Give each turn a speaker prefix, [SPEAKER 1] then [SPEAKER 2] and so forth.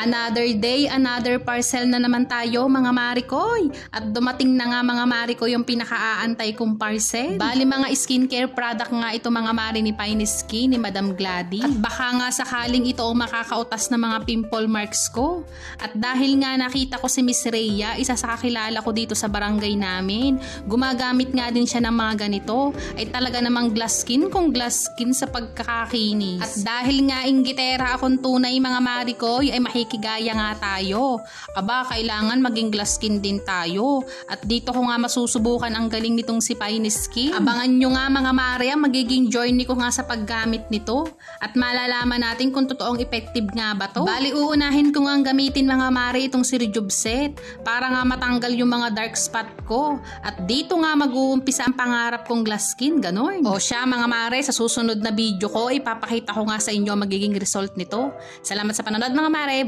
[SPEAKER 1] Another day, another parcel na naman tayo mga marikoy. At dumating na nga mga marikoy yung pinakaaantay kong parcel. Bali mga skincare product nga ito mga mari ni Fine Skin ni Madam Gladys. At baka nga sakaling ito ang makakautas ng mga pimple marks ko. At dahil nga nakita ko si Miss Rhea, isa sa kakilala ko dito sa barangay namin, gumagamit nga din siya ng mga ganito. Ay talaga namang glass skin kung glass skin sa pagkakakinis. At dahil nga inggitera akong tunay mga marikoy, ay makikigaya nga tayo. Aba, kailangan maging glass skin din tayo. At dito ko nga masusubukan ang galing nitong si Fine Skin. Abangan nyo nga mga Maria, magiging journey ko nga sa paggamit nito. At malalaman natin kung totoong effective nga ba to. Bali, uunahin ko nga gamitin mga Mari itong si Rejuveset para nga matanggal yung mga dark spot ko. At dito nga mag-uumpisa ang pangarap kong glass skin, ganon. O siya mga Mari, sa susunod na video ko, ipapakita ko nga sa inyo magiging result nito. Salamat sa panonood mga Mari.